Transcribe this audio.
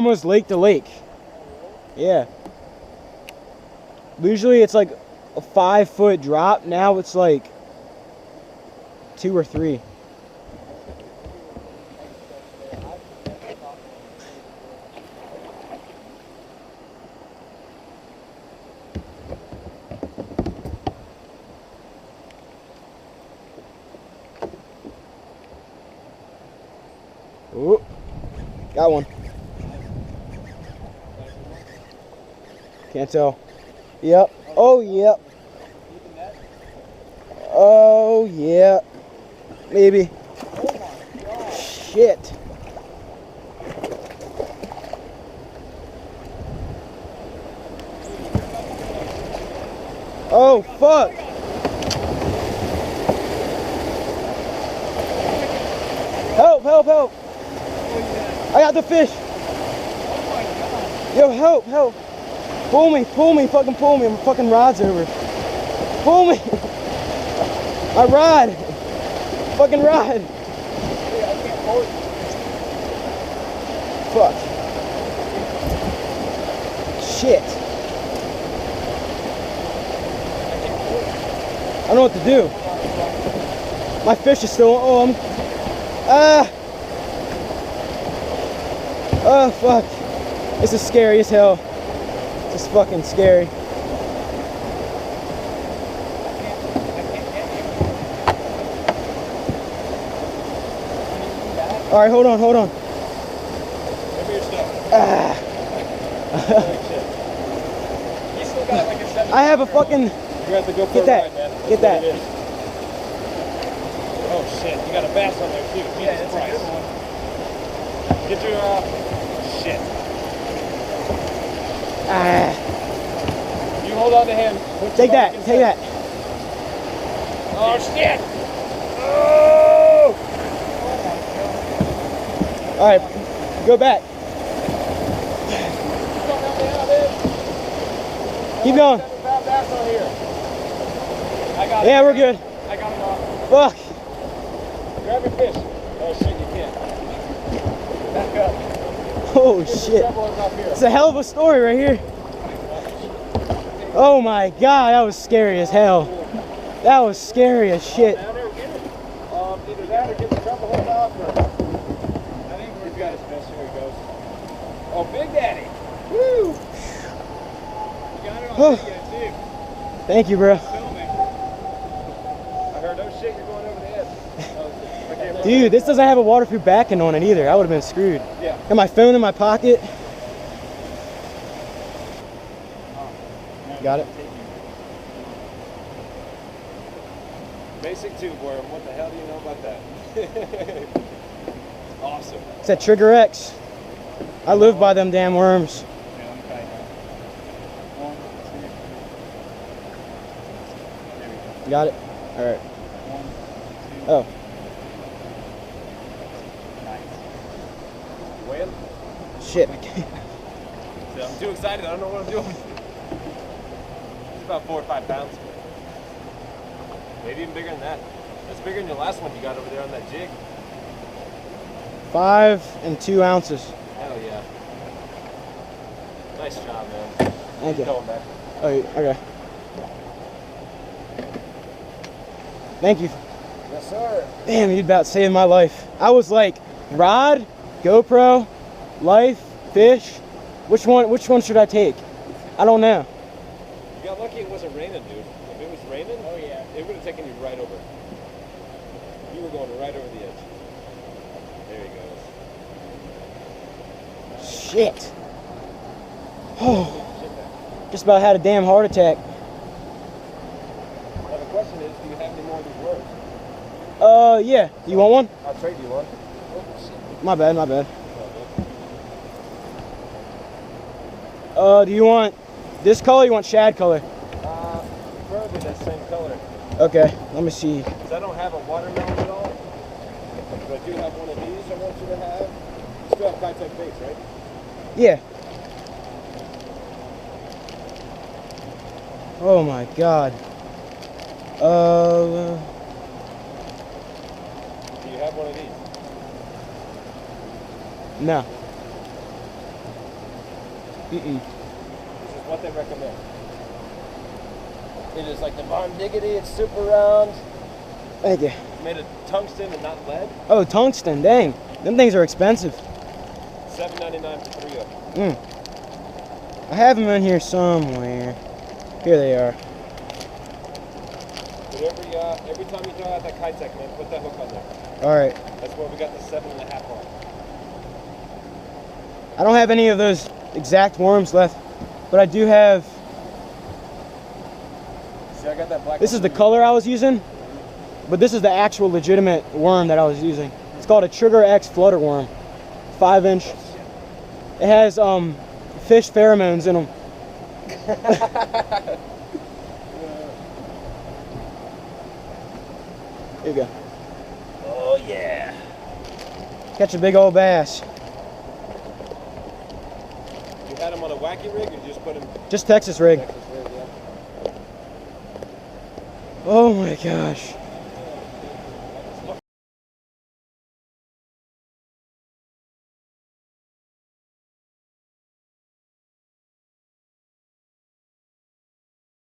Almost lake to lake. Yeah. Usually it's like a 5-foot drop. Now it's like 2 or 3. Ooh, got one. Can't tell. Yep. Oh, yep. Oh, yeah. Maybe. Shit. Oh, fuck. Help, help, help. I got the fish. Yo, help, help. Pull me, fucking pull me. My fucking rod's over. Pull me. My rod. Fucking rod. Fuck. Shit. I don't know what to do. My fish is still on. Oh, fuck. This is scary as hell. This is fucking scary. All right, hold on. I have a fucking. You have to go for get that. Ride, man. Get that. Oh shit! You got a bass on there too. Yeah, that's a good one. Get your shit. You hold on to him. Take that. Take that. Oh shit! Oh! All right, go back. Keep going. Yeah, we're good. I got him off. Fuck. Grab your fish. Oh shit, you can't. Back up. Oh shit. It's a hell of a story right here. Oh my god, that was scary as hell. That was scary as shit. Either that or get the trouble hold off. I think he's got his fish. Here he goes. Oh, Big Daddy. Woo! You got it on video too. Thank you, bro. I heard no shit, you're going over the edge. Dude, this doesn't have a waterproof backing on it either. I would have been screwed. Yeah. Got my phone in my pocket. Got it. Basic tube worm. What the hell do you know about that? Awesome. It's that Trigger X. I live by them damn worms. Got it? All right. Oh. Whale? Shit. I'm too excited. I don't know what I'm doing. It's about 4 or 5 pounds. Maybe even bigger than that. That's bigger than your last one you got over there on that jig. 5 and 2 ounces. Hell yeah. Nice job, man. Thank you. Going back. Oh, okay. Thank you. Yes, sir. Damn, you about saved my life. I was like, rod, GoPro, life, fish. Which one should I take? I don't know. You got lucky it wasn't raining, dude. If it was raining, oh yeah, it would have taken you right over. You were going right over the edge. There he goes. Shit. Oh, just about had a damn heart attack. Now the question is, do you have any more of these worms? Yeah. You want one? I'll trade you one. My bad. Do you want this color or you want shad color? Preferably that same color. Okay, let me see. Because I don't have a watermelon at all. But I do have one of these I want you to have. You still have Kayak base, right? Yeah. Oh my god. Do you have one of these? No. Mm-mm. This is what they recommend. It is like the Von Diggity. It's super round. Thank you. It's made of tungsten and not lead. Oh, tungsten, dang. Them things are expensive. $7.99 for 3 of them. I have them in here somewhere. Here they are. But every time you throw out that kite sack, man, put that hook on there. All right. That's where we got the 7.5 on. I don't have any of those exact worms left, but I do have. See, I got that black. This is the color I was using, but this is the actual legitimate worm that I was using. It's called a Trigger X flutter worm, 5-inch. It has fish pheromones in them. Here you go. Oh yeah. Catch a big old bass. You had him on a wacky rig, or you just put him? Just Texas rig. Texas rig, yeah. Oh my gosh.